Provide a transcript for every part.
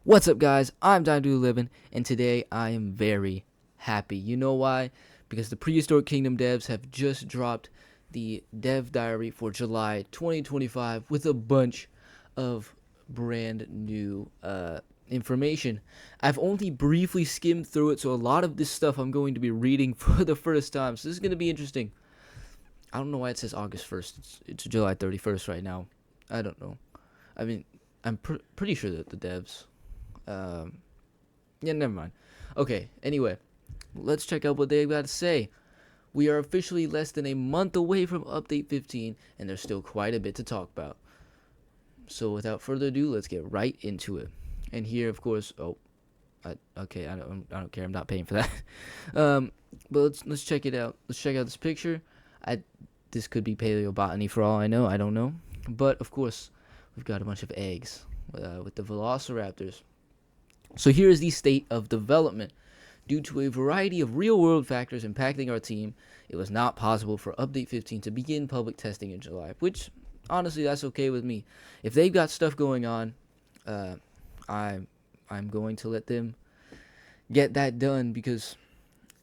What's up, guys? I'm Livin, and today I am very happy. You know why? Because the Prehistoric Kingdom devs have just dropped the dev diary for July 2025 with a bunch of brand new information. I've only briefly skimmed through it, so a lot of this stuff I'm going to be reading for the first time. So this is going to be interesting. I don't know why it says August 1st. It's July 31st right now. I don't know. I mean, I'm pretty sure that the devs. Um, yeah, never mind. Okay, anyway, let's check out what they've got to say. We are officially less than a month away from Update 15, and there's still quite a bit to talk about. So without further ado, let's get right into it. And here, of course, I don't care. I'm not paying for that. But let's check it out. Let's check out this picture. This could be paleobotany for all I know. I don't know. But of course, we've got a bunch of eggs with the velociraptors. So here is the state of development. Due to a variety of real-world factors impacting our team, it was not possible for Update 15 to begin public testing in July, which, honestly, that's okay with me. If they've got stuff going on, I'm going to let them get that done, because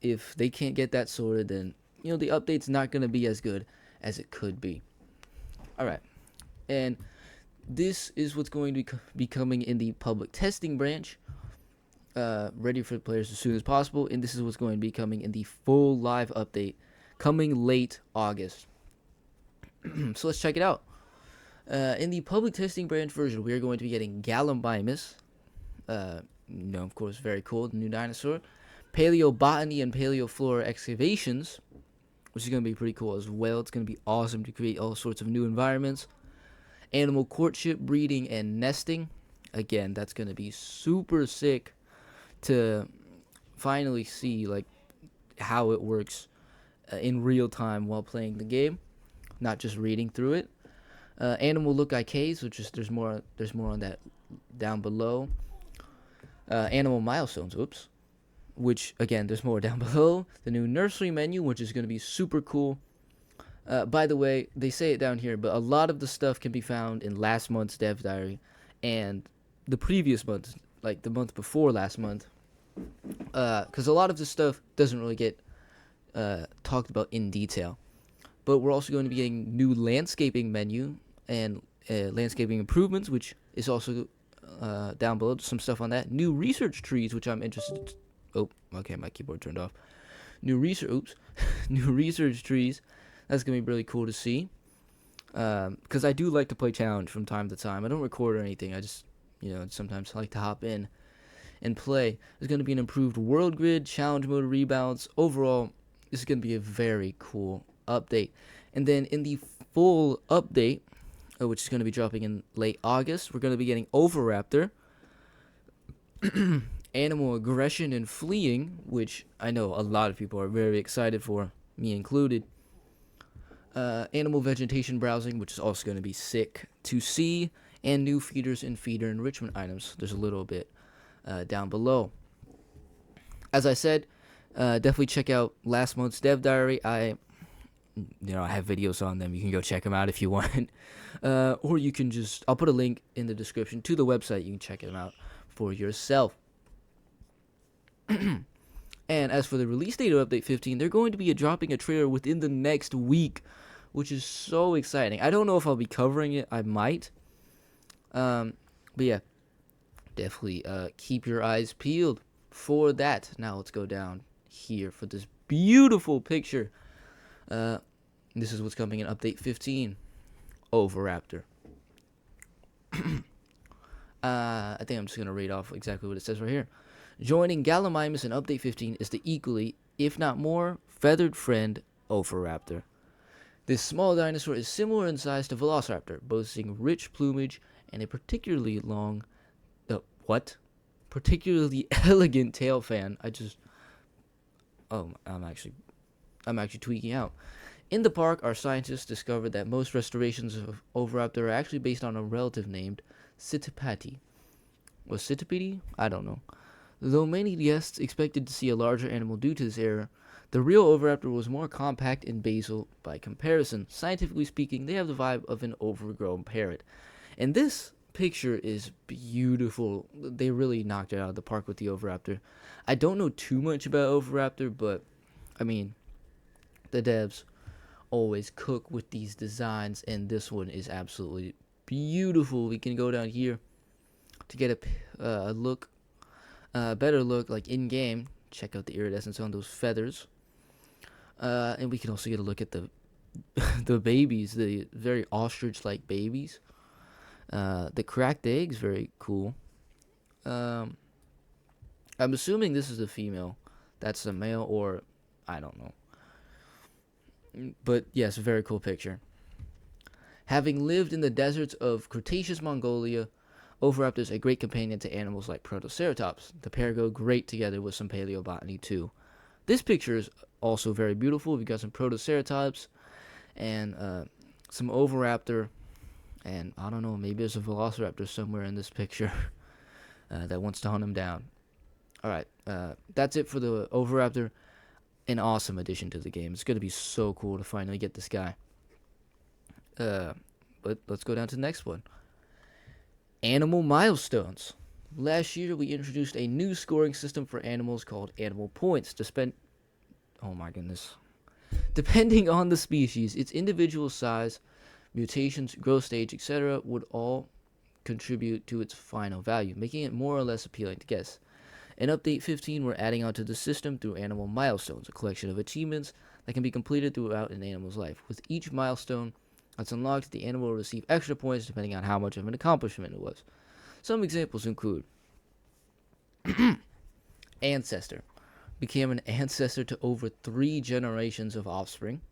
if they can't get that sorted, then, the update's not going to be as good as it could be. Alright, and this is what's going to be coming in the public testing branch. Ready for players as soon as possible, and this is what's going to be coming in the full live update coming late August. So let's check it out. In the public testing branch version, we are going to be getting Gallimimus, of course, very cool, the new dinosaur, paleobotany and paleoflora excavations, which is going to be pretty cool as well. It's going to be awesome to create all sorts of new environments. Animal courtship, breeding, and nesting. Again, that's going to be super sick to finally see how it works in real time while playing the game, not just reading through it. Animal look IKs, which is there's more on that down below. Animal milestones, which again there's more down below. The new nursery menu, which is going to be super cool. By the way, they say it down here, but a lot of the stuff can be found in last month's dev diary and the previous month, like the month before last month, because a lot of this stuff doesn't really get talked about in detail. But we're also going to be getting new landscaping menu and landscaping improvements, which is also down below. Some stuff on that. New research trees, which I'm interested. My keyboard turned off. New research trees. That's gonna be really cool to see. Because I do like to play challenge from time to time. I don't record or anything. I just sometimes like to hop in and play. There's going to be an improved world grid, challenge mode rebounds. Overall, this is going to be a very cool update. And then in the full update, which is going to be dropping in late August, we're going to be getting Oviraptor, animal aggression and fleeing, which I know a lot of people are very excited for, me included. Animal vegetation browsing, which is also going to be sick to see, and new feeders and feeder enrichment items. There's a little bit down below. As I said, definitely check out last month's dev diary. I have videos on them. You can go check them out if you want, or you can I'll put a link in the description to the website. You can check them out for yourself. And as for the release date of Update 15, they're going to be dropping a trailer within the next week, which is so exciting. I don't know if I'll be covering it. I might. But yeah, definitely keep your eyes peeled for that. Now let's go down here for this beautiful picture. This is what's coming in Update 15. Oviraptor. I think I'm just going to read off exactly what it says right here. Joining Gallimimus in Update 15 is the equally, if not more, feathered friend Oviraptor. This small dinosaur is similar in size to Velociraptor, boasting rich plumage and a particularly elegant tail fan. I'm actually tweaking out. In the park, our scientists discovered that most restorations of Oviraptor are actually based on a relative named Sittipati. Was Sittipati? I don't know. Though many guests expected to see a larger animal due to this error, the real Oviraptor was more compact and basal by comparison. Scientifically speaking, they have the vibe of an overgrown parrot. And this picture is beautiful. They really knocked it out of the park with the Oviraptor. I don't know too much about Oviraptor, but I mean, the devs always cook with these designs, and this one is absolutely beautiful. We can go down here to get a look, better look, like in game. Check out the iridescence on those feathers, and we can also get a look at the the babies, the very ostrich-like babies. The cracked eggs, very cool. Um, I'm assuming this is a female. That's a male, or I don't know. But yes, a very cool picture. Having lived in the deserts of Cretaceous Mongolia, Oviraptors are a great companion to animals like Protoceratops. The pair go great together with some paleobotany too. This picture is also very beautiful. We got some Protoceratops and some Oviraptor, and I don't know, maybe there's a Velociraptor somewhere in this picture that wants to hunt him down. All right, that's it for the Oviraptor. An awesome addition to the game. It's going to be so cool to finally get this guy. But let's go down to the next one. Animal milestones. Last year, we introduced a new scoring system for animals called animal points to spend. Oh my goodness. Depending on the species, its individual size, mutations, growth stage, etc., would all contribute to its final value, making it more or less appealing to guess. In Update 15, we're adding onto the system through animal milestones, a collection of achievements that can be completed throughout an animal's life. With each milestone that's unlocked, the animal will receive extra points depending on how much of an accomplishment it was. Some examples include ancestor. Became an ancestor to over 3 generations of offspring.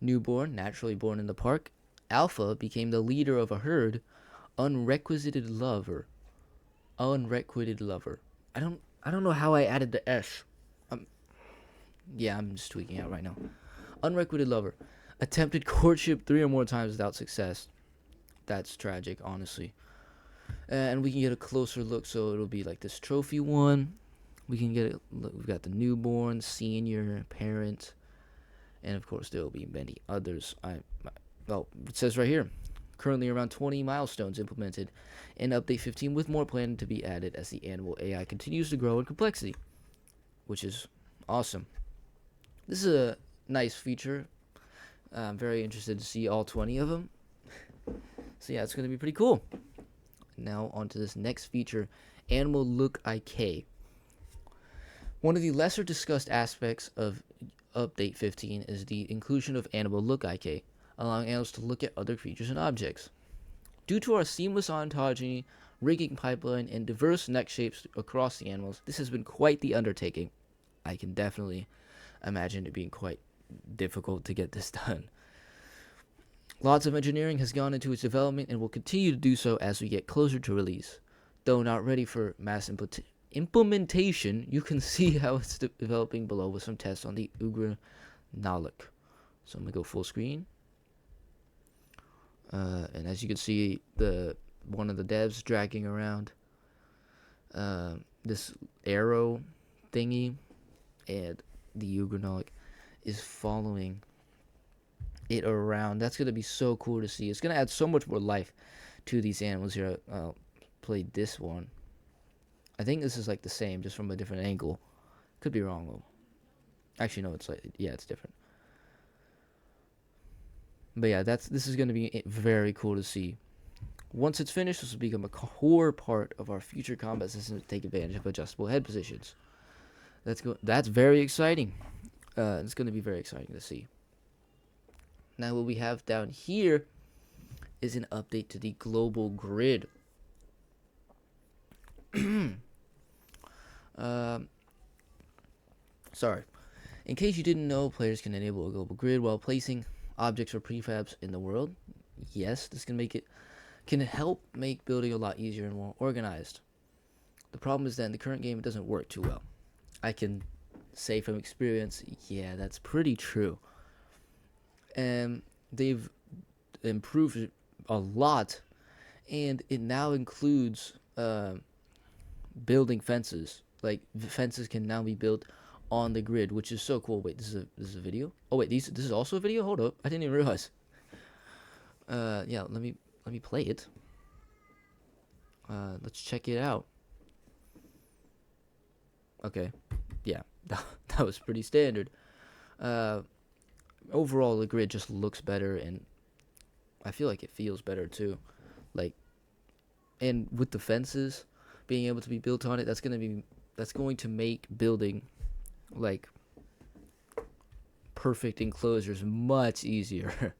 Newborn, naturally born in the park. Alpha became the leader of a herd. Unrequited lover. Unrequited lover. I don't know how I added the S. Yeah, I'm just tweaking out right now. Unrequited lover. Attempted courtship 3 or more times without success. That's tragic, honestly. And we can get a closer look, so it'll be like this trophy one. We can get it. Look, we've got the newborn, senior, parent, and of course there will be many others. Well, it says right here, currently around 20 milestones implemented in Update 15, with more planned to be added as the animal AI continues to grow in complexity, which is awesome. This is a nice feature. I'm very interested to see all 20 of them. So yeah, it's going to be pretty cool. Now on to this next feature, Animal Look IK. One of the lesser discussed aspects of Update 15 is the inclusion of Animal Look IK, allowing animals to look at other creatures and objects. Due to our seamless ontogeny, rigging pipeline, and diverse neck shapes across the animals, this has been quite the undertaking. I can definitely imagine it being quite difficult to get this done. Lots of engineering has gone into its development and will continue to do so as we get closer to release. Though not ready for mass implementation, you can see how it's developing below with some tests on the Ugra Naluk. So I'm going to go full screen. And as you can see, one of the devs dragging around this arrow thingy, and the Ugra is following it around. That's going to be so cool to see. It's going to add so much more life to these animals here. I'll play this one. I think this is like the same, just from a different angle. Could be wrong though. Actually, no, it's like, yeah, it's different. But yeah, this is going to be very cool to see. Once it's finished, this will become a core part of our future combat system to take advantage of adjustable head positions. That's very exciting. It's going to be very exciting to see. Now, what we have down here is an update to the global grid. Sorry. In case you didn't know, players can enable a global grid while placing objects or prefabs in the world. Yes, this can help make building a lot easier and more organized. The problem is that in the current game, it doesn't work too well. I can say from experience, yeah, that's pretty true. And they've improved it a lot, and it now includes building fences. Like, fences can now be built on the grid, which is so cool. Wait, this is a video? Oh wait, this is also a video? Hold up, I didn't even realize. Yeah, let me play it. Let's check it out. Okay, yeah, that was pretty standard. Uh, Overall, the grid just looks better, and I feel like it feels better too. Like, and with the fences being able to be built on it, that's going to make building like perfect enclosures much easier.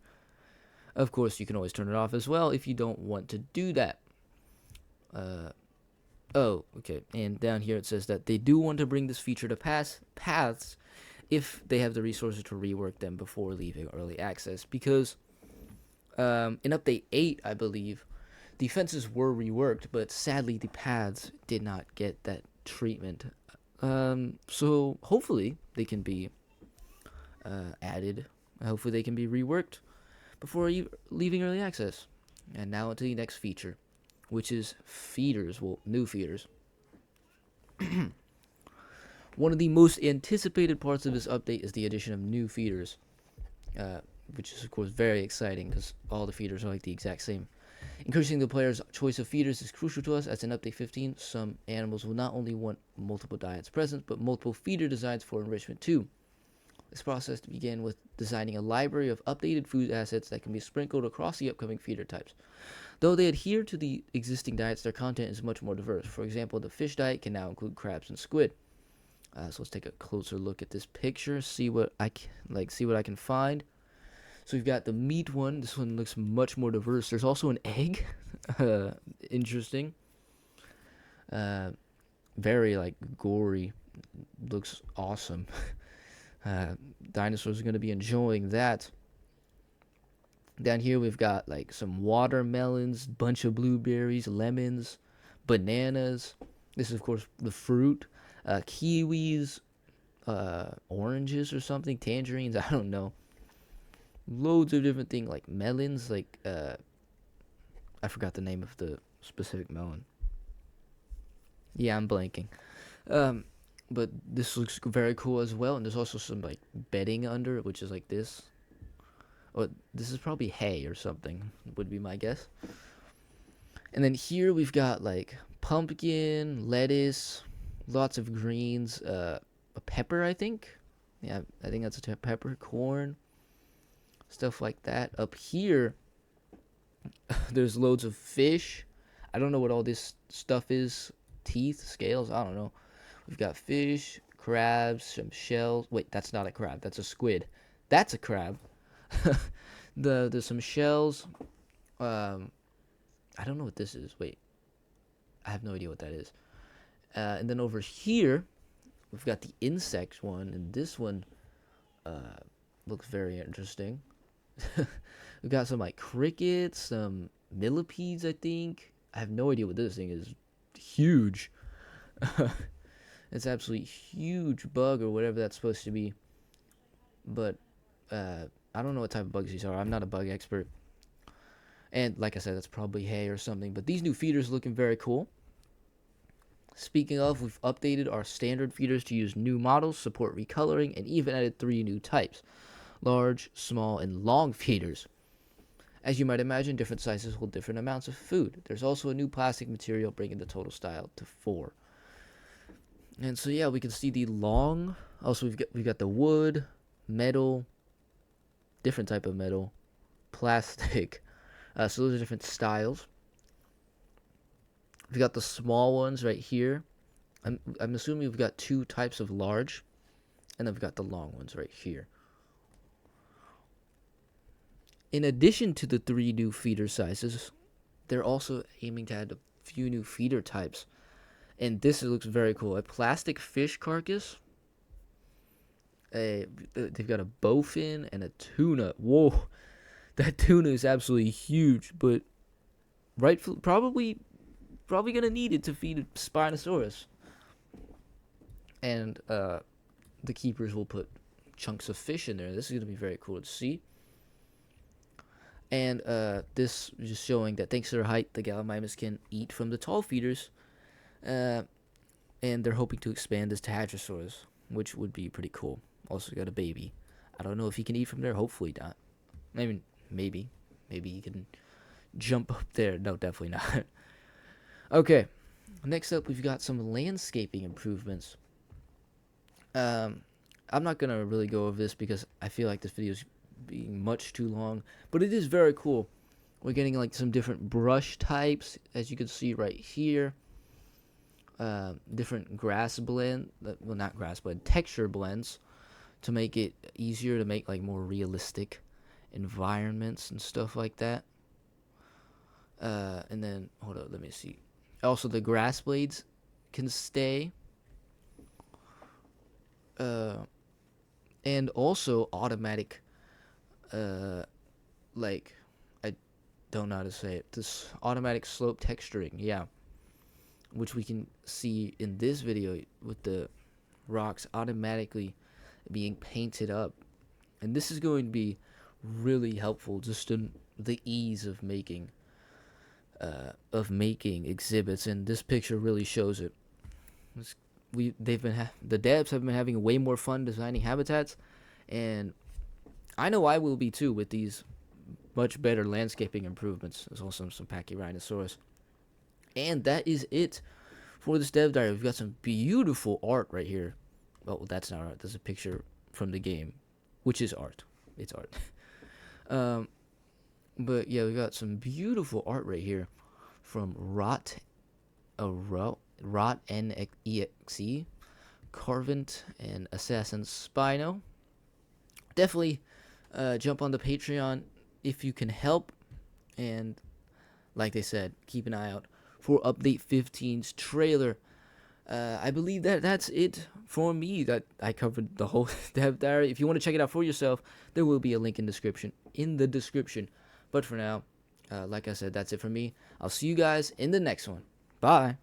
Of course, you can always turn it off as well if you don't want to do that. Uh, oh, okay. And down here it says that they do want to bring this feature to paths if they have the resources to rework them before leaving early access. Because in update 8, I believe, the fences were reworked, but sadly the paths did not get that treatment. So hopefully they can be added. Hopefully they can be reworked before leaving early access. And now onto the next feature, which is feeders. Well, new feeders. One of the most anticipated parts of this update is the addition of new feeders, which is of course very exciting because all the feeders are like the exact same. Increasing the player's choice of feeders is crucial to us, as in Update 15, some animals will not only want multiple diets present, but multiple feeder designs for enrichment too. This process began with designing a library of updated food assets that can be sprinkled across the upcoming feeder types. Though they adhere to the existing diets, their content is much more diverse. For example, the fish diet can now include crabs and squid. So let's take a closer look at this picture, see what I can find. So we've got the meat one. This one looks much more diverse. There's also an egg. Interesting. Very like gory. Looks awesome. Dinosaurs are going to be enjoying that. Down here we've got like some watermelons, bunch of blueberries, lemons, bananas. This is of course the fruit. Kiwis, oranges or something, tangerines. I don't know. Loads of different things like melons, like I forgot the name of the specific melon. Yeah, I'm blanking. But this looks very cool as well, and there's also some like bedding under it, which is like this. Or this is probably hay or something, would be my guess. And then here we've got like pumpkin, lettuce, lots of greens, a pepper, I think. Yeah, I think that's a pepper, corn, stuff like that. Up here, there's loads of fish. I don't know what all this stuff is. Teeth, scales, I don't know. We've got fish, crabs, some shells. Wait, that's not a crab. That's a squid. That's a crab. There's some shells. I don't know what this is. Wait, I have no idea what that is. And then over here, we've got the insect one, and this one looks very interesting. We've got some like crickets, some millipedes, I think. I have no idea what this thing is. Huge. It's absolutely huge bug or whatever that's supposed to be. But I don't know what type of bugs these are. I'm not a bug expert. And like I said, that's probably hay or something. But these new feeders are looking very cool. Speaking of, we've updated our standard feeders to use new models, support recoloring, and even added 3 new types: large, small, and long feeders. As you might imagine, different sizes hold different amounts of food. There's also a new plastic material, bringing the total style to 4. And so yeah, we can see the long. Also, we've got the wood, metal, different type of metal, plastic. So those are different styles. We've got the small ones right here. I'm assuming we've got 2 types of large, and then we've got the long ones right here. In addition to the 3 new feeder sizes, they're also aiming to add a few new feeder types. And this looks very cool. A plastic fish carcass. They've got a bowfin and a tuna. Whoa, that tuna is absolutely huge, but probably gonna need it to feed a Spinosaurus. And the keepers will put chunks of fish in there. This is gonna be very cool to see. And this is just showing that thanks to their height, the Gallimimus can eat from the tall feeders. And they're hoping to expand this to Hadrosaurus, which would be pretty cool. Also got a baby. I don't know if he can eat from there. Hopefully not. I mean, maybe he can jump up there. No, definitely not. Okay, next up we've got some landscaping improvements. Um, I'm not gonna really go over this because I feel like this video is being much too long, but it is very cool. We're getting like some different brush types, as you can see right here. Different grass blend, well, not grass blend, texture blends to make it easier to make like more realistic environments and stuff like that. And then hold up, let me see. Also, the grass blades can stay. Uh, and also automatic, uh, like I don't know how to say it. This automatic slope texturing, yeah, which we can see in this video with the rocks automatically being painted up, and this is going to be really helpful just in the ease of making exhibits, and this picture really shows it. The devs have been having way more fun designing habitats, and I know I will be too with these much better landscaping improvements. There's also some Pachyrhinosaurus, and that is it for this dev diary. We've got some beautiful art right here. Oh, that's not art. That's a picture from the game, which is art. It's art. um, but yeah, we got some beautiful art right here from Rot NEXE, Carvent, and Assassin Spino. Definitely jump on the Patreon if you can help, and like they said, keep an eye out for Update 15's trailer. I believe that's it for me. That I covered the whole dev diary. If you want to check it out for yourself, there will be a link in the description. But for now, like I said, that's it for me. I'll see you guys in the next one. Bye.